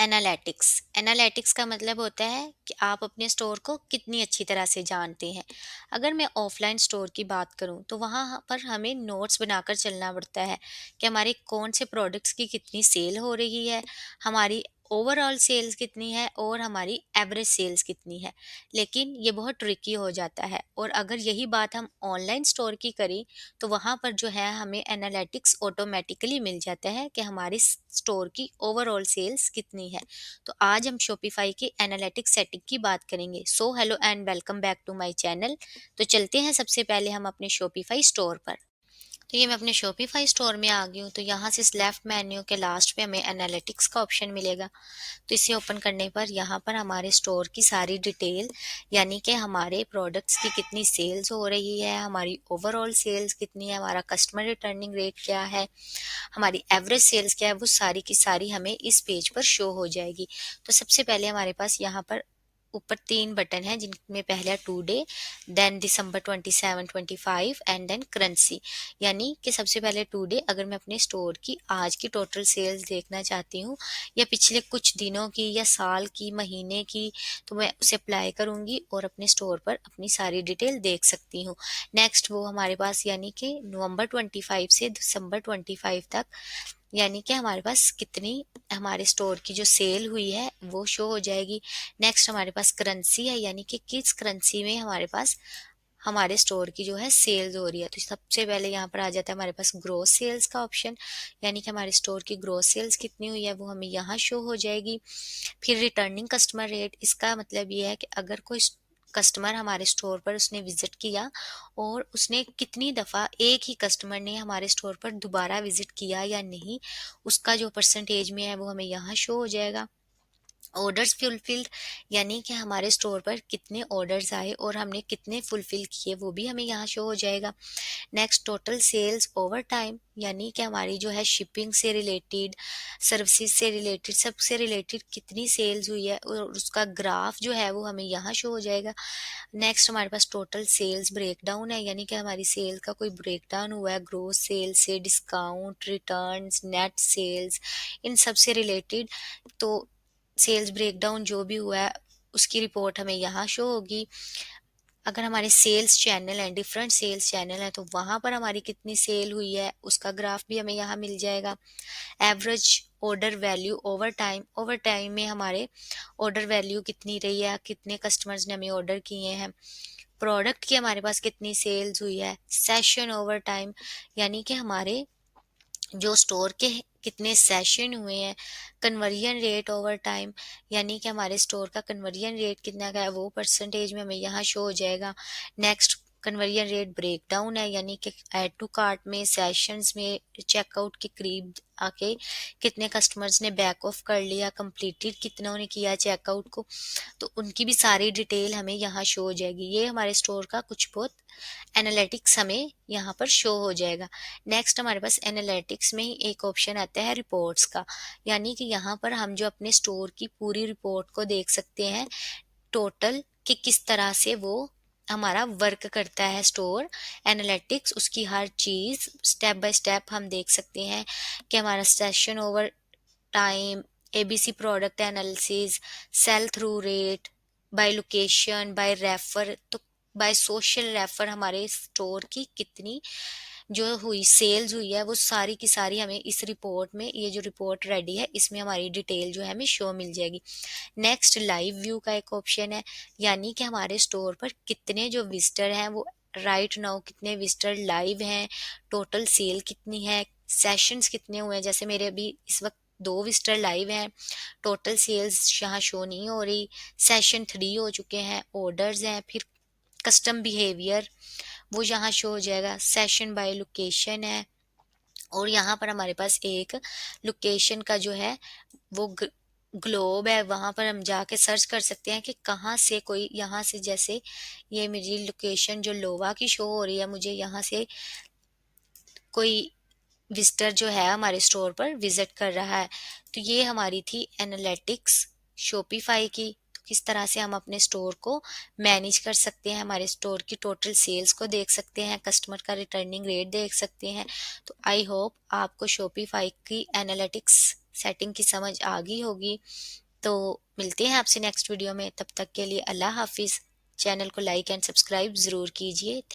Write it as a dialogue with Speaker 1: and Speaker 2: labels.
Speaker 1: Analytics analytics का मतलब होता है कि आप अपने स्टोर को कितनी अच्छी तरह से जानते हैं। अगर मैं ऑफलाइन स्टोर की बात करूं तो वहां पर हमें नोट्स बनाकर चलना पड़ता है कि हमारे कौन से प्रोडक्ट्स की कितनी सेल हो रही है, हमारी ओवरऑल सेल्स कितनी है और हमारी एवरेज सेल्स कितनी है। लेकिन ये बहुत ट्रिकी हो जाता है, और अगर यही बात हम ऑनलाइन स्टोर की करें तो वहाँ पर जो है हमें एनालिटिक्स ऑटोमेटिकली मिल जाता है कि हमारी स्टोर की ओवरऑल सेल्स कितनी है। तो आज हम शॉपिफाई की एनालिटिक्स सेटिंग की बात करेंगे। So hello and welcome back to my channel. तो चलते हैं सबसे पहले हम अपने शॉपिफाई स्टोर पर। तो ये मैं अपने शॉपिफाई स्टोर में आ गई हूँ। तो यहाँ से इस लेफ्ट मेन्यू के लास्ट पे हमें एनालिटिक्स का ऑप्शन मिलेगा। तो इसे ओपन करने पर यहाँ पर हमारे स्टोर की सारी डिटेल, यानी कि हमारे प्रोडक्ट्स की कितनी सेल्स हो रही है, हमारी ओवरऑल सेल्स कितनी है, हमारा कस्टमर रिटर्निंग रेट क्या है, हमारी एवरेज सेल्स क्या है, वो सारी की सारी हमें इस पेज पर शो हो जाएगी। तो सबसे पहले हमारे पास यहाँ पर ऊपर 3 बटन है, जिनमें पहला today, then December 27 25 and then currency. यानी कि सबसे पहले टुडे, अगर मैं अपने स्टोर की आज की टोटल सेल्स देखना चाहती हूँ या पिछले कुछ दिनों की या साल की, महीने की, तो मैं उसे अप्लाई करूंगी और अपने स्टोर पर अपनी सारी डिटेल देख सकती हूँ। नेक्स्ट वो हमारे पास, यानी कि नवंबर 25 से दिसंबर 25 तक, यानी कि हमारे पास कितनी हमारे स्टोर की जो सेल हुई है वो शो हो जाएगी। नेक्स्ट हमारे पास करेंसी है, यानी कि किस करेंसी में हमारे पास हमारे स्टोर की जो है सेल्स हो रही है। तो सबसे पहले यहाँ पर आ जाता है हमारे पास ग्रोस सेल्स का ऑप्शन, यानी कि हमारे स्टोर की ग्रोस सेल्स कितनी हुई है वो हमें यहाँ शो हो जाएगी। फिर रिटर्निंग कस्टमर रेट, इसका मतलब ये है कि अगर कोई कस्टमर हमारे स्टोर पर उसने विजिट किया और उसने कितनी दफ़ा, एक ही कस्टमर ने हमारे स्टोर पर दोबारा विजिट किया या नहीं, उसका जो परसेंटेज में है वो हमें यहाँ शो हो जाएगा। ऑर्डर्स फुलफिल्ड, यानी कि हमारे स्टोर पर कितने ऑर्डर्स आए और हमने कितने फुलफिल किए, वो भी हमें यहाँ शो हो जाएगा। Next total sales over time, यानी कि हमारी जो है शिपिंग से रिलेटेड, सर्विसेज से रिलेटेड, सबसे रिलेटेड कितनी सेल्स हुई है और उसका ग्राफ जो है वो हमें यहाँ शो हो जाएगा। नेक्स्ट हमारे पास टोटल सेल्स ब्रेकडाउन है, यानी कि हमारी सेल का कोई ब्रेकडाउन हुआ है ग्रोस सेल्स से, डिस्काउंट, रिटर्न्स, नेट सेल्स, इन सब से रिलेटेड। तो सेल्स ब्रेकडाउन जो भी हुआ है उसकी रिपोर्ट हमें यहाँ शो होगी। अगर हमारे सेल्स चैनल हैं, डिफरेंट सेल्स चैनल हैं, तो वहाँ पर हमारी कितनी सेल हुई है उसका ग्राफ भी हमें यहाँ मिल जाएगा। Average order value over time में हमारे ऑर्डर वैल्यू कितनी रही है, कितने कस्टमर्स ने हमें ऑर्डर किए हैं, प्रोडक्ट की हमारे पास कितनी सेल्स हुई है। सेशन ओवर टाइम, यानी कि हमारे जो स्टोर के कितने सेशन हुए हैं। कन्वर्जन रेट ओवर टाइम, यानी कि हमारे स्टोर का कन्वर्जन रेट कितना का है वो परसेंटेज में हमें यहाँ शो हो जाएगा। नेक्स्ट कन्वर्जन रेट ब्रेकडाउन है, यानी कि ऐड टू कार्ट में, सेशंस में, चेकआउट के करीब आके कितने कस्टमर्स ने बैक ऑफ कर लिया, कंप्लीटेड कितनों ने किया चेकआउट को, तो उनकी भी सारी डिटेल हमें यहाँ शो हो जाएगी। ये हमारे स्टोर का कुछ बहुत एनालिटिक्स हमें यहाँ पर शो हो जाएगा। नेक्स्ट हमारे पास एनालिटिक्स में ही एक ऑप्शन आता है रिपोर्ट्स का, यानी कि यहाँ पर हम जो अपने स्टोर की पूरी रिपोर्ट को देख सकते हैं, टोटल कि किस तरह से वो हमारा वर्क करता है स्टोर। एनालिटिक्स उसकी हर चीज़ स्टेप बाय स्टेप हम देख सकते हैं कि हमारा session over time, ABC product analysis, sell through rate, by location, by refer, तो बाय सोशल रेफर हमारे स्टोर की कितनी जो हुई सेल्स हुई है वो सारी की सारी हमें इस रिपोर्ट में, ये जो रिपोर्ट रेडी है इसमें हमारी डिटेल जो है हमें शो मिल जाएगी। नेक्स्ट लाइव व्यू का एक ऑप्शन है, यानी कि हमारे स्टोर पर कितने जो विजिटर हैं वो राइट नाउ कितने विजिटर लाइव हैं, टोटल सेल कितनी है, सेशंस कितने हुए हैं। जैसे मेरे अभी इस वक्त 2 विजिटर लाइव हैं, टोटल सेल्स यहाँ शो नहीं हो रही, सेशन 3 हो चुके हैं, ऑर्डर्स हैं, फिर कस्टम बिहेवियर वो यहाँ शो हो जाएगा। सेशन बाय लोकेशन है, और यहाँ पर हमारे पास एक लोकेशन का जो है वो ग्लोब है, वहां पर हम जाके सर्च कर सकते हैं कि कहाँ से कोई, यहाँ से जैसे ये मेरी लोकेशन जो लोवा की शो हो रही है, मुझे यहाँ से कोई विजिटर जो है हमारे स्टोर पर विजिट कर रहा है। तो ये हमारी थी एनालिटिक्स शॉपिफाई की। तो किस तरह से हम अपने स्टोर को मैनेज कर सकते हैं, हमारे स्टोर की टोटल सेल्स को देख सकते हैं, कस्टमर का रिटर्निंग रेट देख सकते हैं। तो आई होप आपको शॉपिफाई की एनालिटिक्स सेटिंग की समझ आ गई होगी। तो मिलते हैं आपसे नेक्स्ट वीडियो में, तब तक के लिए अल्लाह हाफ़िज़। चैनल को लाइक एंड सब्सक्राइब ज़रूर कीजिए।